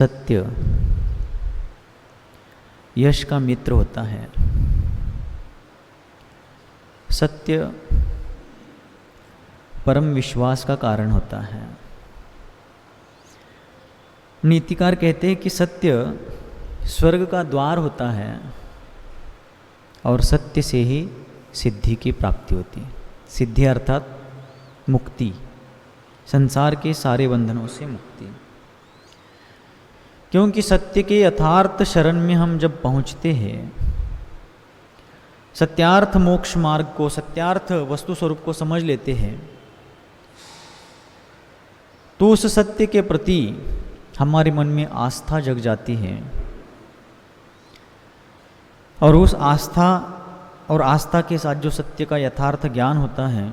सत्य यश का मित्र होता है। सत्य परम विश्वास का कारण होता है। नीतिकार कहते हैं कि सत्य स्वर्ग का द्वार होता है और सत्य से ही सिद्धि की प्राप्ति होती है। सिद्धि अर्थात मुक्ति, संसार के सारे बंधनों से मुक्ति। क्योंकि सत्य के यथार्थ शरण में हम जब पहुँचते हैं, सत्यार्थ मोक्ष मार्ग को, सत्यार्थ वस्तु स्वरूप को समझ लेते हैं, तो उस सत्य के प्रति हमारे मन में आस्था जग जाती है। और उस आस्था और आस्था के साथ जो सत्य का यथार्थ ज्ञान होता है,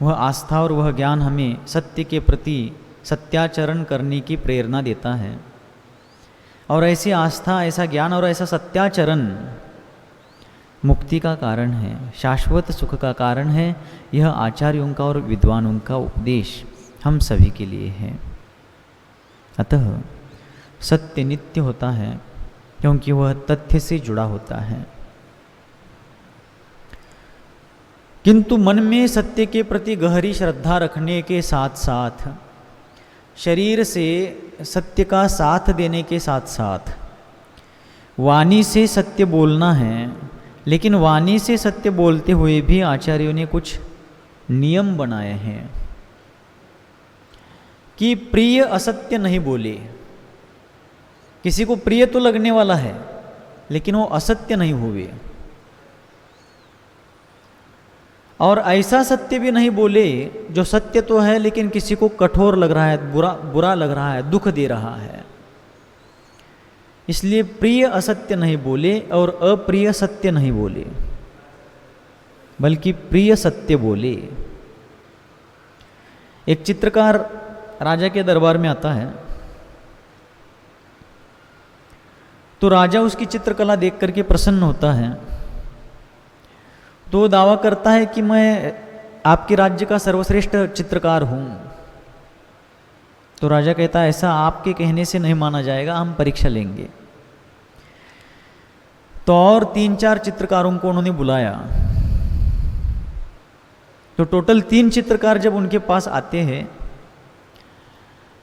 वह आस्था और वह ज्ञान हमें सत्य के प्रति सत्याचरण करने की प्रेरणा देता है। और ऐसी आस्था, ऐसा ज्ञान और ऐसा सत्याचरण मुक्ति का कारण है, शाश्वत सुख का कारण है। यह आचार्यों का और विद्वानों का उपदेश हम सभी के लिए है। अतः सत्य नित्य होता है क्योंकि वह तथ्य से जुड़ा होता है। किंतु मन में सत्य के प्रति गहरी श्रद्धा रखने के साथ साथ, शरीर से सत्य का साथ देने के साथ साथ, वाणी से सत्य बोलना है। लेकिन वाणी से सत्य बोलते हुए भी आचार्यों ने कुछ नियम बनाए हैं कि प्रिय असत्य नहीं बोले। किसी को प्रिय तो लगने वाला है लेकिन वो असत्य नहीं हुए, और ऐसा सत्य भी नहीं बोले जो सत्य तो है लेकिन किसी को कठोर लग रहा है, बुरा लग रहा है, दुख दे रहा है। इसलिए प्रिय असत्य नहीं बोले और अप्रिय सत्य नहीं बोले, बल्कि प्रिय सत्य बोले। एक चित्रकार राजा के दरबार में आता है, तो राजा उसकी चित्रकला देख करके प्रसन्न होता है। तो वो दावा करता है कि मैं आपके राज्य का सर्वश्रेष्ठ चित्रकार हूँ। तो राजा कहता है ऐसा आपके कहने से नहीं माना जाएगा, हम परीक्षा लेंगे। तो और 3-4 चित्रकारों को उन्होंने बुलाया। तो टोटल 3 चित्रकार जब उनके पास आते हैं,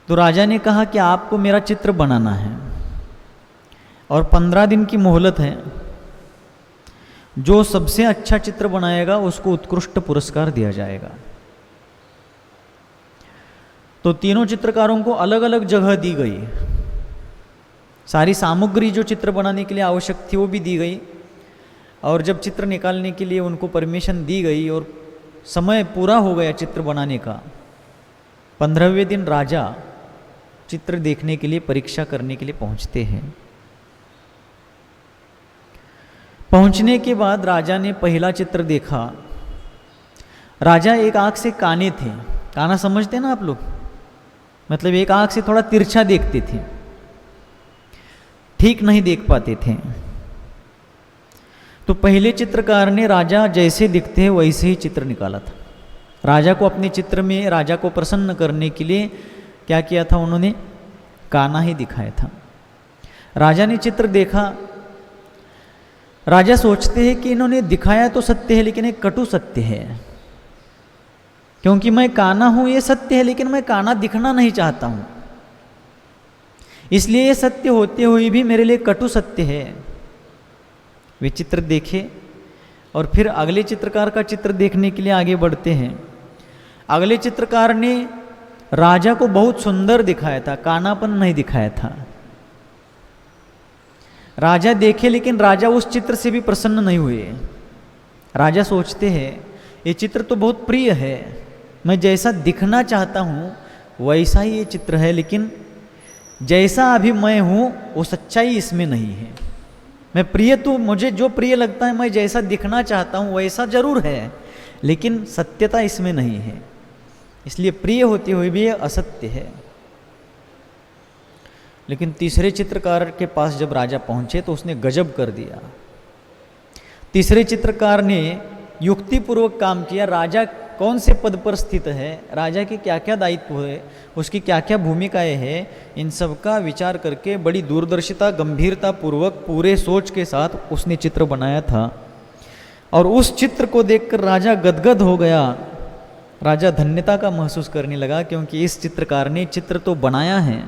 तो राजा ने कहा कि आपको मेरा चित्र बनाना है और 15 दिन की मोहलत है। जो सबसे अच्छा चित्र बनाएगा उसको उत्कृष्ट पुरस्कार दिया जाएगा। तो तीनों चित्रकारों को अलग अलग जगह दी गई। सारी सामग्री जो चित्र बनाने के लिए आवश्यक थी वो भी दी गई, और जब चित्र निकालने के लिए उनको परमिशन दी गई और समय पूरा हो गया चित्र बनाने का, 15वें दिन राजा चित्र देखने के लिए, परीक्षा करने के लिए पहुंचते हैं। पहुंचने के बाद राजा ने पहला चित्र देखा। राजा एक आंख से काने थे। काना समझते ना आप लोग, मतलब एक आंख से थोड़ा तिरछा देखते थे, ठीक नहीं देख पाते थे। तो पहले चित्रकार ने राजा जैसे दिखते हैं वैसे ही चित्र निकाला था। राजा को अपने चित्र में, राजा को प्रसन्न करने के लिए क्या किया था, उन्होंने काना ही दिखाया था। राजा ने चित्र देखा। राजा सोचते हैं कि इन्होंने दिखाया तो सत्य है लेकिन एक कटु सत्य है, क्योंकि मैं काना हूं ये सत्य है लेकिन मैं काना दिखना नहीं चाहता हूं, इसलिए ये सत्य होते हुए भी मेरे लिए कटु सत्य है। वे चित्र देखे और फिर अगले चित्रकार का चित्र देखने के लिए आगे बढ़ते हैं। अगले चित्रकार ने राजा को बहुत सुंदर दिखाया था, कानापन नहीं दिखाया था। राजा देखे लेकिन राजा उस चित्र से भी प्रसन्न नहीं हुए। राजा सोचते हैं ये चित्र तो बहुत प्रिय है, मैं जैसा दिखना चाहता हूँ वैसा ही ये चित्र है, लेकिन जैसा अभी मैं हूँ वो सच्चाई इसमें नहीं है। मैं प्रिय तो, मुझे जो प्रिय लगता है, मैं जैसा दिखना चाहता हूँ वैसा जरूर है, लेकिन सत्यता इसमें नहीं है। इसलिए प्रिय होते हुए भी ये असत्य है। लेकिन तीसरे चित्रकार के पास जब राजा पहुंचे तो उसने गजब कर दिया। तीसरे चित्रकार ने युक्तिपूर्वक काम किया। राजा कौन से पद पर स्थित है, राजा के क्या क्या दायित्व है, उसकी क्या क्या भूमिकाएं हैं, इन सब का विचार करके बड़ी दूरदर्शिता गंभीरता पूर्वक पूरे सोच के साथ उसने चित्र बनाया था। और उस चित्र को देखकर राजा गदगद हो गया। राजा धन्यता का महसूस करने लगा, क्योंकि इस चित्रकार ने चित्र तो बनाया है,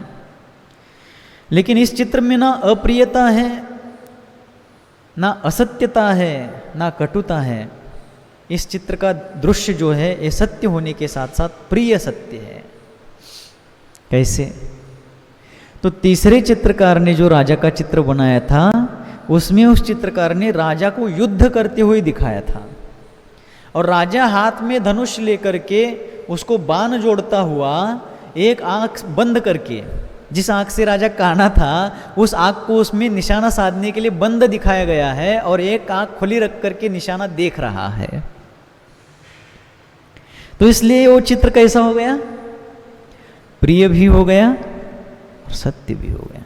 लेकिन इस चित्र में ना अप्रियता है, ना असत्यता है, ना कटुता है। इस चित्र का दृश्य जो है ये सत्य होने के साथ साथ प्रिय सत्य है। कैसे? तो तीसरे चित्रकार ने जो राजा का चित्र बनाया था, उसमें उस चित्रकार ने राजा को युद्ध करते हुए दिखाया था, और राजा हाथ में धनुष लेकर के उसको बाण जोड़ता हुआ, एक आंख बंद करके, जिस आंख से राजा काना था उस आंख को उसमें निशाना साधने के लिए बंद दिखाया गया है, और एक आंख खुली रख करके निशाना देख रहा है। तो इसलिए वो चित्र कैसा हो गया? प्रिय भी हो गया और सत्य भी हो गया।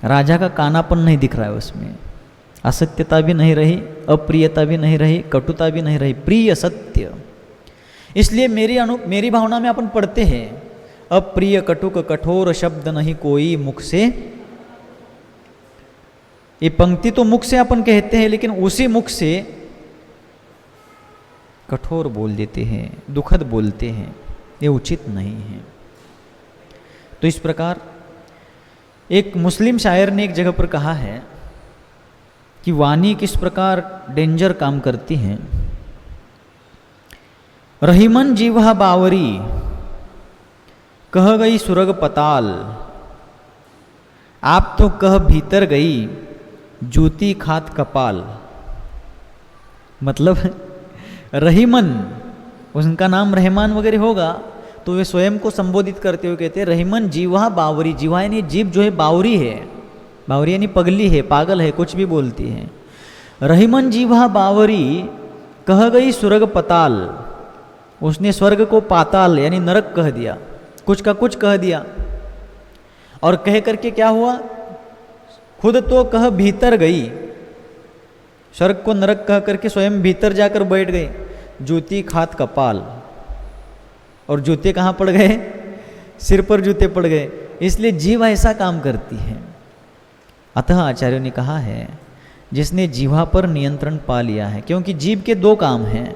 राजा का कानापन नहीं दिख रहा है उसमें, असत्यता भी नहीं रही, अप्रियता भी नहीं रही, कटुता भी नहीं रही, प्रिय सत्य। इसलिए मेरी भावना में अपन पढ़ते हैं, अप्रिय कटुक कठोर शब्द नहीं कोई मुख से। ये पंक्ति तो मुख से अपन कहते हैं, लेकिन उसी मुख से कठोर बोल देते हैं, दुखद बोलते हैं, ये उचित नहीं है। तो इस प्रकार एक मुस्लिम शायर ने एक जगह पर कहा है कि वाणी किस प्रकार डेंजर काम करती है। रहीमन जीवा बावरी कह गई सुरग पताल, आप तो कह भीतर गई जूती खात कपाल। मतलब रहीमन, उनका नाम रहमान वगैरह होगा, तो वे स्वयं को संबोधित करते हुए कहते हैं रहीमन जीवा बावरी। जीवा यानी जीव जो है बावरी है, बावरी यानी पगली है, पागल है, कुछ भी बोलती है। रहीमन जीवा बावरी कह गई सुरग पताल, उसने स्वर्ग को पाताल यानी नरक कह दिया, कुछ का कुछ कह दिया। और कह करके क्या हुआ? खुद तो कह भीतर गई, स्वर्ग को नरक कह करके स्वयं भीतर जाकर बैठ गए। जूती खात कपाल, और जूते कहाँ पड़ गए? सिर पर जूते पड़ गए। इसलिए जीव ऐसा काम करती है। अतः आचार्यों ने कहा है जिसने जीवा पर नियंत्रण पा लिया है, क्योंकि जीव के दो काम हैं,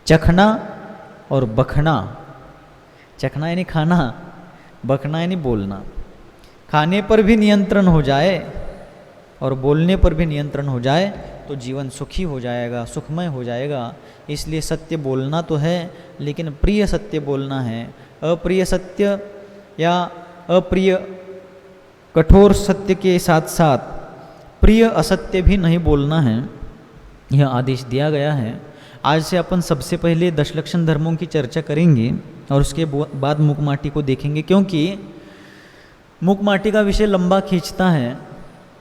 चखना और बखना। चखना यानी खाना, बखना यानी बोलना। खाने पर भी नियंत्रण हो जाए और बोलने पर भी नियंत्रण हो जाए तो जीवन सुखी हो जाएगा, सुखमय हो जाएगा। इसलिए सत्य बोलना तो है, लेकिन प्रिय सत्य बोलना है। अप्रिय सत्य या अप्रिय कठोर सत्य के साथ साथ प्रिय असत्य भी नहीं बोलना है, यह आदेश दिया गया है। आज से अपन सबसे पहले दशलक्षण धर्मों की चर्चा करेंगे और उसके बाद मुकमाटी को देखेंगे, क्योंकि मुकमाटी का विषय लंबा खींचता है,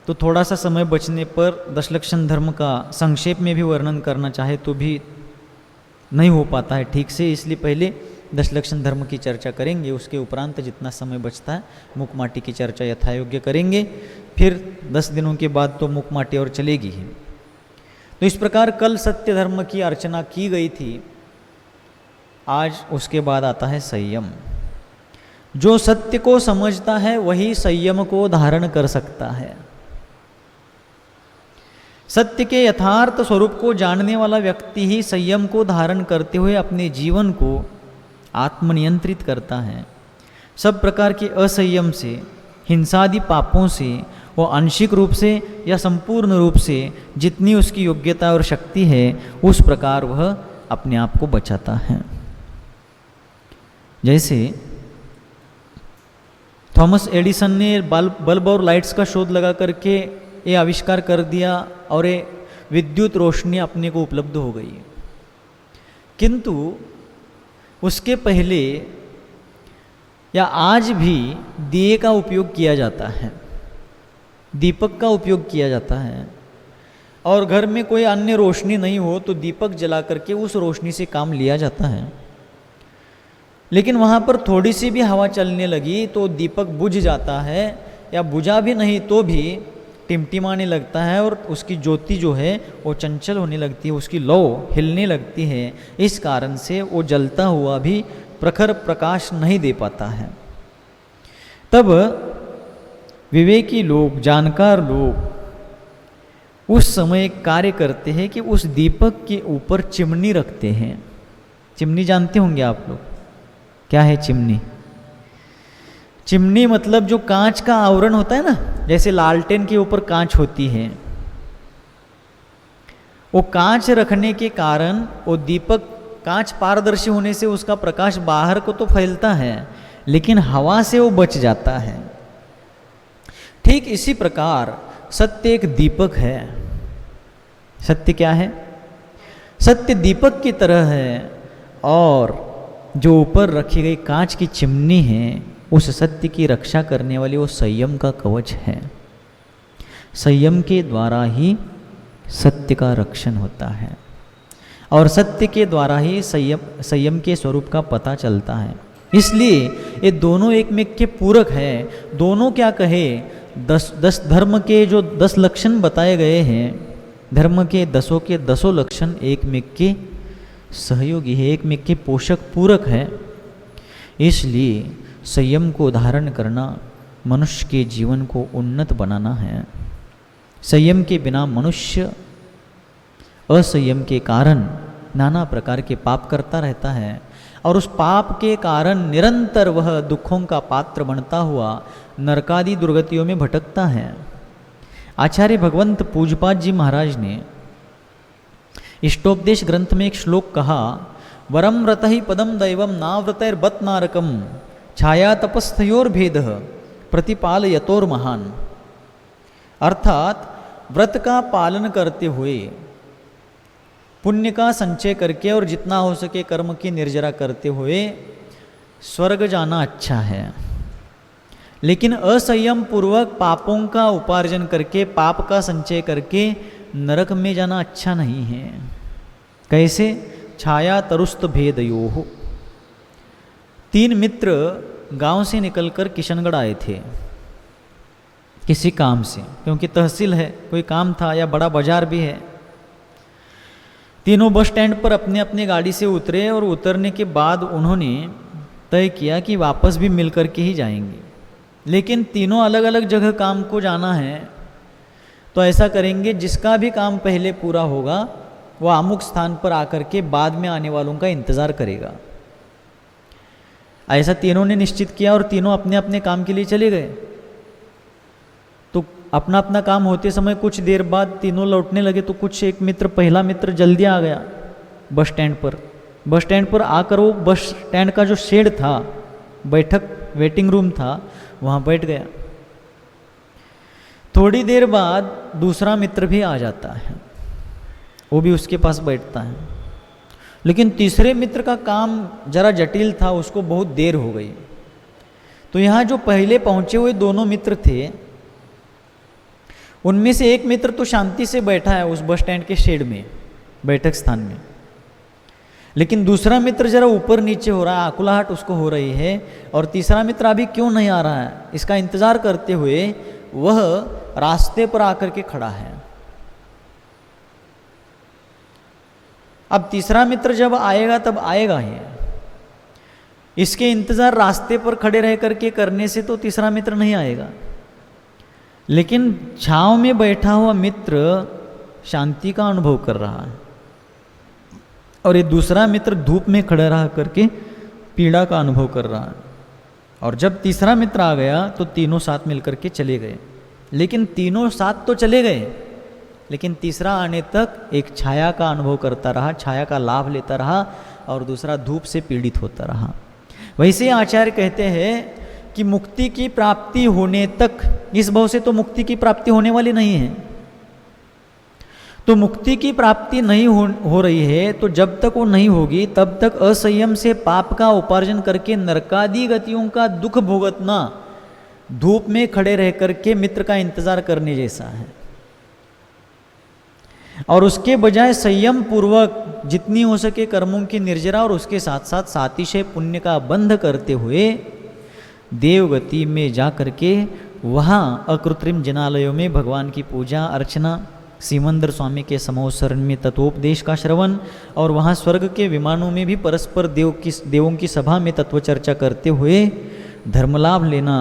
तो थोड़ा सा समय बचने पर दशलक्षण धर्म का संक्षेप में भी वर्णन करना चाहे तो भी नहीं हो पाता है ठीक से। इसलिए पहले दशलक्षण धर्म की चर्चा करेंगे, उसके उपरांत जितना समय बचता है मुकमाटी की चर्चा यथायोग्य करेंगे। फिर 10 दिनों के बाद तो मुकमाटी और चलेगी ही। तो इस प्रकार कल सत्य धर्म की अर्चना की गई थी, आज उसके बाद आता है संयम। जो सत्य को समझता है वही संयम को धारण कर सकता है। सत्य के यथार्थ स्वरूप को जानने वाला व्यक्ति ही संयम को धारण करते हुए अपने जीवन को आत्मनियंत्रित करता है। सब प्रकार के असंयम से, हिंसादि पापों से वो आंशिक रूप से या संपूर्ण रूप से जितनी उसकी योग्यता और शक्ति है उस प्रकार वह अपने आप को बचाता है। जैसे थॉमस एडिसन ने बल्ब और लाइट्स का शोध लगा करके ये आविष्कार कर दिया और ये विद्युत रोशनी अपने को उपलब्ध हो गई, किंतु उसके पहले या आज भी दिए का उपयोग किया जाता है, दीपक का उपयोग किया जाता है। और घर में कोई अन्य रोशनी नहीं हो तो दीपक जला करके उस रोशनी से काम लिया जाता है। लेकिन वहाँ पर थोड़ी सी भी हवा चलने लगी तो दीपक बुझ जाता है, या बुझा भी नहीं तो भी टिमटिमाने लगता है और उसकी ज्योति जो है वो चंचल होने लगती है, उसकी लौ हिलने लगती है। इस कारण से वो जलता हुआ भी प्रखर प्रकाश नहीं दे पाता है। तब विवेकी लोग, जानकार लोग उस समय एक कार्य करते हैं कि उस दीपक के ऊपर चिमनी रखते हैं। चिमनी जानते होंगे आप लोग, क्या है चिमनी? चिमनी मतलब जो कांच का आवरण होता है ना, जैसे लालटेन के ऊपर कांच होती है, वो कांच रखने के कारण वो दीपक, कांच पारदर्शी होने से उसका प्रकाश बाहर को तो फैलता है लेकिन हवा से वो बच जाता है। ठीक इसी प्रकार सत्य एक दीपक है। सत्य क्या है? सत्य दीपक की तरह है और जो ऊपर रखी गई कांच की चिमनी है उस सत्य की रक्षा करने वाली वो संयम का कवच है। संयम के द्वारा ही सत्य का रक्षण होता है और सत्य के द्वारा ही संयम के स्वरूप का पता चलता है। इसलिए ये दोनों एक में के पूरक है। दोनों क्या कहे, 10 धर्म के जो 10 लक्षण बताए गए हैं, धर्म के 10 लक्षण एक में के सहयोगी है, एक में के पोषक पूरक है। इसलिए संयम को धारण करना मनुष्य के जीवन को उन्नत बनाना है। संयम के बिना मनुष्य असंयम के कारण नाना प्रकार के पाप करता रहता है और उस पाप के कारण निरंतर वह दुखों का पात्र बनता हुआ नरकादि दुर्गतियों में भटकता है। आचार्य भगवंत पूज्यपाद जी महाराज ने इष्टोपदेश ग्रंथ में एक श्लोक कहा, वरम व्रत ही पदम दैवम नाव्रतैर्बत नारकम छाया तपस्थयोर भेद प्रतिपाल यतोर महान। अर्थात व्रत का पालन करते हुए, पुण्य का संचय करके और जितना हो सके कर्म की निर्जरा करते हुए स्वर्ग जाना अच्छा है, लेकिन असंयम पूर्वक पापों का उपार्जन करके, पाप का संचय करके नरक में जाना अच्छा नहीं है। कैसे? छाया तरुस्त भेदयोः। 3 मित्र गांव से निकलकर किशनगढ़ आए थे किसी काम से, क्योंकि तहसील है, कोई काम था या बड़ा बाजार भी है। तीनों बस स्टैंड पर अपने अपने गाड़ी से उतरे और उतरने के बाद उन्होंने तय किया कि वापस भी मिल करके ही जाएंगे, लेकिन तीनों अलग अलग जगह काम को जाना है। तो ऐसा करेंगे, जिसका भी काम पहले पूरा होगा वो अमुक स्थान पर आकर के बाद में आने वालों का इंतज़ार करेगा। ऐसा तीनों ने निश्चित किया और तीनों अपने अपने काम के लिए चले गए। तो अपना अपना काम होते समय कुछ देर बाद तीनों लौटने लगे तो कुछ एक मित्र, पहला मित्र जल्दी आ गया बस स्टैंड पर। बस स्टैंड पर आकर वो बस स्टैंड का जो शेड था, बैठक वेटिंग रूम था, वहाँ बैठ गया। थोड़ी देर बाद दूसरा मित्र भी आ जाता है, वो भी उसके पास बैठता है, लेकिन तीसरे मित्र का काम जरा जटिल था, उसको बहुत देर हो गई। तो यहाँ जो पहले पहुँचे हुए दोनों मित्र थे, उनमें से एक मित्र तो शांति से बैठा है उस बस स्टैंड के शेड में, बैठक स्थान में, लेकिन दूसरा मित्र जरा ऊपर नीचे हो रहा है, आकुलाहट उसको हो रही है। और तीसरा मित्र अभी क्यों नहीं आ रहा है, इसका इंतजार करते हुए वह रास्ते पर आकर के खड़ा है। अब तीसरा मित्र जब आएगा तब आएगा ही, इसके इंतजार रास्ते पर खड़े रह करके करने से तो तीसरा मित्र नहीं आएगा। लेकिन छांव में बैठा हुआ मित्र शांति का अनुभव कर रहा है और ये दूसरा मित्र धूप में खड़ा रह करके पीड़ा का अनुभव कर रहा है। और जब तीसरा मित्र आ गया तो तीनों साथ मिलकर के चले गए, लेकिन तीनों साथ तो चले गए, लेकिन तीसरा आने तक एक छाया का अनुभव करता रहा, छाया का लाभ लेता रहा और दूसरा धूप से पीड़ित होता रहा। वैसे आचार्य कहते हैं कि मुक्ति की प्राप्ति होने तक, इस भाव से तो मुक्ति की प्राप्ति होने वाली नहीं है, तो मुक्ति की प्राप्ति नहीं हो रही है, तो जब तक वो नहीं होगी तब तक असंयम से पाप का उपार्जन करके नरकादि गतियों का दुख भुगतना धूप में खड़े रह करके मित्र का इंतजार करने जैसा है। और उसके बजाय संयम पूर्वक जितनी हो सके कर्मों की निर्जरा और उसके साथ साथ सातिशय पुण्य का बंध करते हुए देवगति में जा करके वहाँ अकृत्रिम जिनालयों में भगवान की पूजा अर्चना, सीमंदर स्वामी के समोत्सरण में तत्वोपदेश का श्रवण, और वहाँ स्वर्ग के विमानों में भी परस्पर देवों की सभा में तत्व चर्चा करते हुए धर्मलाभ लेना,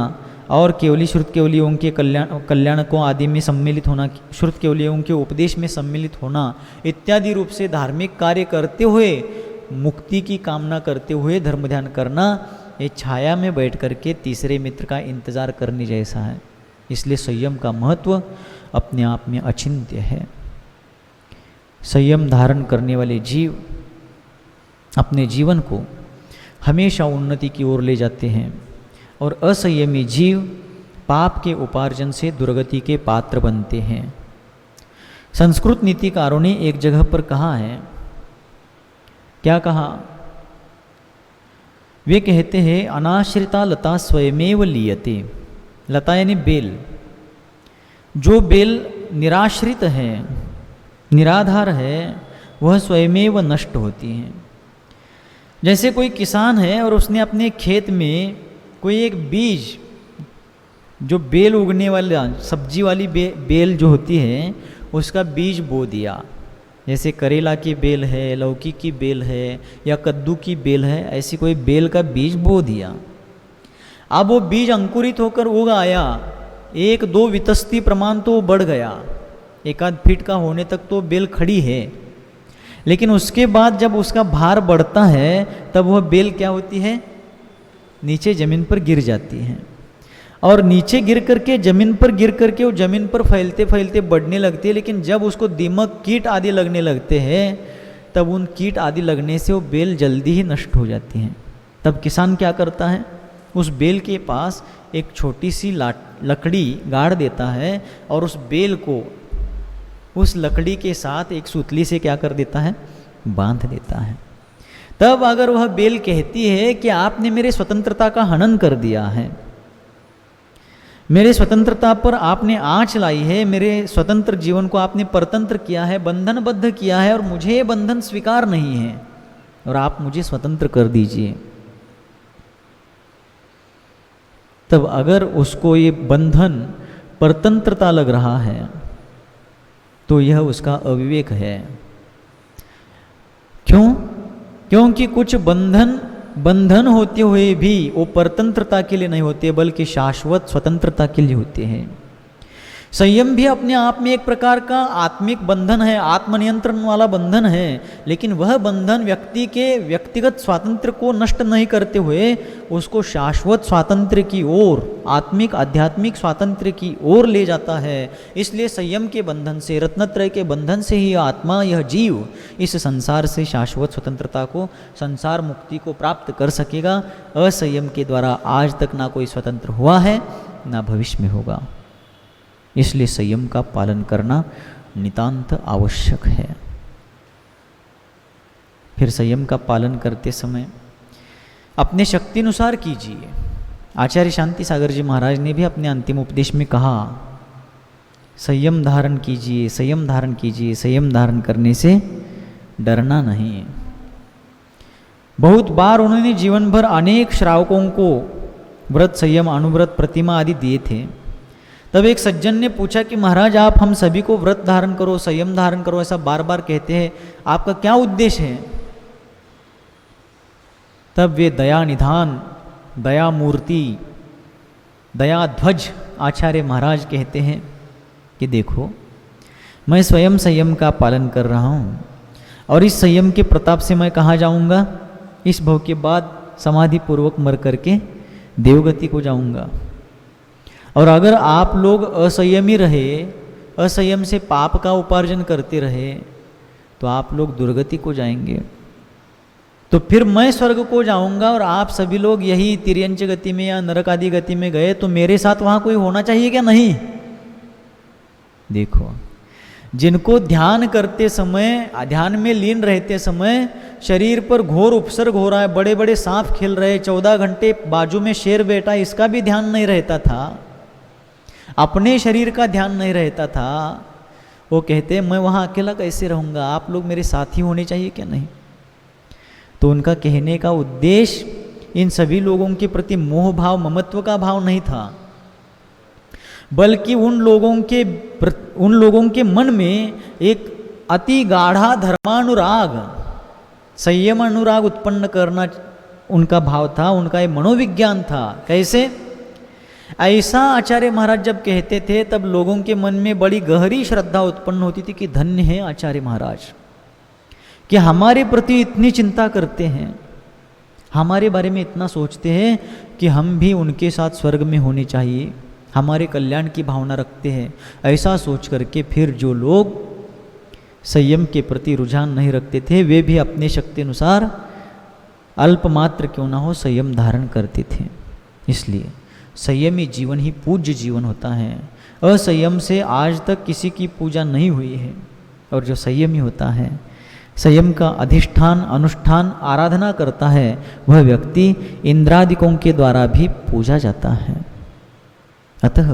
और केवली श्रुत केवलियों के कल्याणकों आदि में सम्मिलित होना, श्रुत केवलियों के उपदेश में सम्मिलित होना इत्यादि रूप से धार्मिक कार्य करते हुए मुक्ति की कामना करते हुए धर्म ध्यान करना, ये छाया में बैठ करके तीसरे मित्र का इंतजार करने जैसा है। इसलिए संयम का महत्व अपने आप में अचिंत्य है। संयम धारण करने वाले जीव अपने जीवन को हमेशा उन्नति की ओर ले जाते हैं, और असंयमी जीव पाप के उपार्जन से दुर्गति के पात्र बनते हैं। संस्कृत नीतिकारों ने एक जगह पर कहा है, क्या कहा? वे कहते हैं अनाश्रिता लता स्वयमेव लीयते। लता यानी बेल। जो बेल निराश्रित है, निराधार है, वह स्वयमेव नष्ट होती है। जैसे कोई किसान है और उसने अपने खेत में कोई एक बीज, जो बेल उगने वाला सब्जी वाली बेल जो होती है, उसका बीज बो दिया। जैसे करेला की बेल है, लौकी की बेल है, या कद्दू की बेल है, ऐसी कोई बेल का बीज बो दिया। अब वो बीज अंकुरित होकर उग आया, 1-2 वितस्ती प्रमाण तो बढ़ गया, 1-8 फीट का होने तक तो बेल खड़ी है। लेकिन उसके बाद जब उसका भार बढ़ता है, तब वह बेल क्या होती है? नीचे जमीन पर गिर जाती है, और नीचे गिर करके जमीन पर गिर करके वो जमीन पर फैलते फैलते बढ़ने लगती है। लेकिन जब उसको दीमक कीट आदि लगने लगते हैं, तब उन कीट आदि लगने से वो बेल जल्दी ही नष्ट हो जाती हैं। तब किसान क्या करता है? उस बेल के पास एक छोटी सी लकड़ी गाड़ देता है, और उस बेल को उस लकड़ी के साथ एक सूतली से क्या कर देता है? बांध देता है। तब अगर वह बेल कहती है कि आपने मेरे स्वतंत्रता का हनन कर दिया है, मेरे स्वतंत्रता पर आपने आँच लाई है, मेरे स्वतंत्र जीवन को आपने परतंत्र किया है, बंधनबद्ध किया है, और मुझे ये बंधन स्वीकार नहीं है, और आप मुझे स्वतंत्र कर दीजिए। तब अगर उसको ये बंधन परतंत्रता लग रहा है, तो यह उसका अविवेक है। क्यों? क्योंकि कुछ बंधन होते हुए भी वो परतंत्रता के लिए नहीं होते, बल्कि शाश्वत स्वतंत्रता के लिए होते हैं। संयम भी अपने आप में एक प्रकार का आत्मिक बंधन है, आत्मनियंत्रण वाला बंधन है, लेकिन वह बंधन व्यक्ति के व्यक्तिगत स्वातंत्र्य को नष्ट नहीं करते हुए उसको शाश्वत स्वातंत्र्य की ओर, आत्मिक आध्यात्मिक स्वातंत्र्य की ओर ले जाता है। इसलिए संयम के बंधन से, रत्नत्रय के बंधन से ही आत्मा, यह जीव इस संसार से शाश्वत स्वतंत्रता को, संसार मुक्ति को प्राप्त कर सकेगा। असंयम के द्वारा आज तक ना कोई स्वतंत्र हुआ है, ना भविष्य में होगा। इसलिए संयम का पालन करना नितांत आवश्यक है। फिर संयम का पालन करते समय अपने शक्ति अनुसार कीजिए। आचार्य शांति सागर जी महाराज ने भी अपने अंतिम उपदेश में कहा, संयम धारण कीजिए, संयम धारण कीजिए, संयम धारण करने से डरना नहीं। बहुत बार उन्होंने जीवन भर अनेक श्रावकों को व्रत, संयम, अनुव्रत, प्रतिमा आदि दिए थे। तब एक सज्जन ने पूछा कि महाराज, आप हम सभी को व्रत धारण करो, संयम धारण करो, ऐसा बार बार कहते हैं, आपका क्या उद्देश्य है? तब वे दया निधान, दया मूर्ति, दया ध्वज आचार्य महाराज कहते हैं कि देखो, मैं स्वयं संयम का पालन कर रहा हूँ, और इस संयम के प्रताप से मैं कहाँ जाऊँगा? इस भव के बाद समाधि पूर्वक मर करके देवगति को जाऊँगा। और अगर आप लोग असंयमी रहे, असंयम से पाप का उपार्जन करते रहे, तो आप लोग दुर्गति को जाएंगे। तो फिर मैं स्वर्ग को जाऊंगा और आप सभी लोग यही तिर्यंच गति में या नरक आदि गति में गए, तो मेरे साथ वहाँ कोई होना चाहिए क्या? नहीं। देखो, जिनको ध्यान करते समय, ध्यान में लीन रहते समय शरीर पर घोर उपसर्ग हो रहा है, बड़े बड़े सांप खेल रहे, 14 घंटे बाजू में शेर बैठा, इसका भी ध्यान नहीं रहता था, अपने शरीर का ध्यान नहीं रहता था, वो कहते मैं वहाँ अकेला कैसे रहूँगा, आप लोग मेरे साथी होने चाहिए क्या? नहीं। तो उनका कहने का उद्देश्य इन सभी लोगों के प्रति मोह भाव, ममत्व का भाव नहीं था, बल्कि उन लोगों के मन में एक अति गाढ़ा धर्मानुराग, संयम अनुराग उत्पन्न करना उनका भाव था, उनका ये मनोविज्ञान था। कैसे? ऐसा आचार्य महाराज जब कहते थे तब लोगों के मन में बड़ी गहरी श्रद्धा उत्पन्न होती थी कि धन्य है आचार्य महाराज कि हमारे प्रति इतनी चिंता करते हैं, हमारे बारे में इतना सोचते हैं कि हम भी उनके साथ स्वर्ग में होने चाहिए, हमारे कल्याण की भावना रखते हैं। ऐसा सोच करके फिर जो लोग संयम के प्रति रुझान नहीं रखते थे वे भी अपने शक्ति अनुसार अल्पमात्र क्यों ना हो संयम धारण करते थे। इसलिए संयमी जीवन ही पूज्य जीवन होता है। असंयम से आज तक किसी की पूजा नहीं हुई है। और जो संयमी होता है, संयम का अधिष्ठान अनुष्ठान आराधना करता है, वह व्यक्ति इंद्रादिकों के द्वारा भी पूजा जाता है। अतः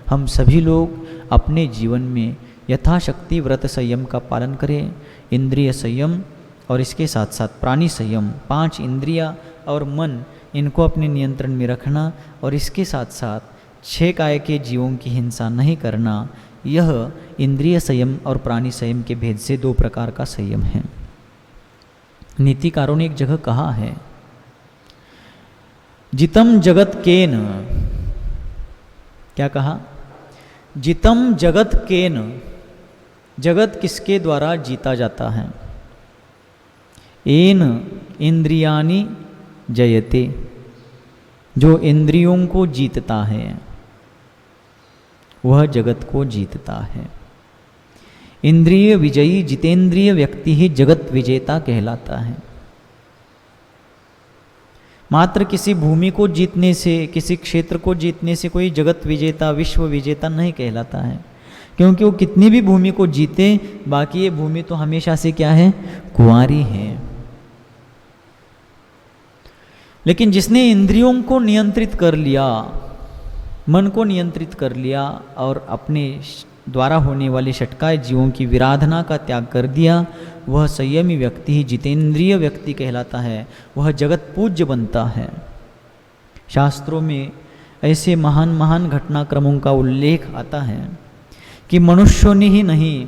हम सभी लोग अपने जीवन में यथाशक्ति व्रत संयम का पालन करें। इंद्रिय संयम और इसके साथ साथ प्राणी संयम, 5 इंद्रिया और मन, इनको अपने नियंत्रण में रखना और इसके साथ साथ 6 काय के जीवों की हिंसा नहीं करना, यह इंद्रिय संयम और प्राणी संयम के भेद से 2 प्रकार का संयम है। नीतिकारों ने एक जगह कहा है, जितम जगत केन, क्या कहा? जितम जगत केन, जगत किसके द्वारा जीता जाता है? एन इंद्रियानि जयते, जो इंद्रियों को जीतता है वह जगत को जीतता है। इंद्रिय विजयी जितेंद्रिय व्यक्ति ही जगत विजेता कहलाता है। मात्र किसी भूमि को जीतने से, किसी क्षेत्र को जीतने से कोई जगत विजेता, विश्व विजेता नहीं कहलाता है, क्योंकि वो कितनी भी भूमि को जीते, बाकी ये भूमि तो हमेशा से क्या है? कुंवारी है। लेकिन जिसने इंद्रियों को नियंत्रित कर लिया, मन को नियंत्रित कर लिया और अपने द्वारा होने वाले षटकाय जीवों की विराधना का त्याग कर दिया, वह संयमी व्यक्ति ही जितेंद्रिय व्यक्ति कहलाता है। वह जगत पूज्य बनता है। शास्त्रों में ऐसे महान महान घटनाक्रमों का उल्लेख आता है कि मनुष्यों ने ही नहीं,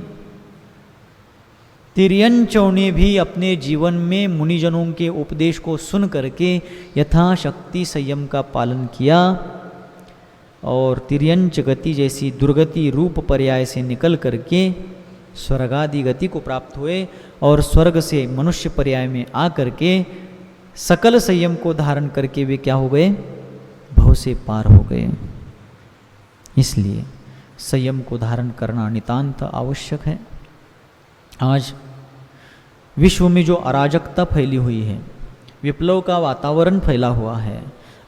तिर्यंचों ने भी अपने जीवन में मुनिजनों के उपदेश को सुन करके यथाशक्ति संयम का पालन किया और तिर्यंच गति जैसी दुर्गति रूप पर्याय से निकल करके स्वर्गादि गति को प्राप्त हुए और स्वर्ग से मनुष्य पर्याय में आ करके सकल संयम को धारण करके वे क्या हो गए? भव से पार हो गए। इसलिए संयम को धारण करना नितांत आवश्यक है। आज विश्व में जो अराजकता फैली हुई है, विप्लव का वातावरण फैला हुआ है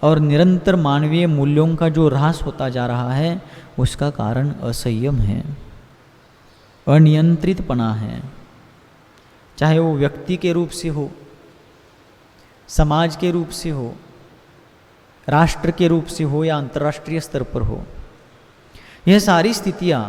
और निरंतर मानवीय मूल्यों का जो ह्रास होता जा रहा है, उसका कारण असंयम है, अनियंत्रितपना है। चाहे वो व्यक्ति के रूप से हो, समाज के रूप से हो, राष्ट्र के रूप से हो या अंतर्राष्ट्रीय स्तर पर हो, यह सारी स्थितियाँ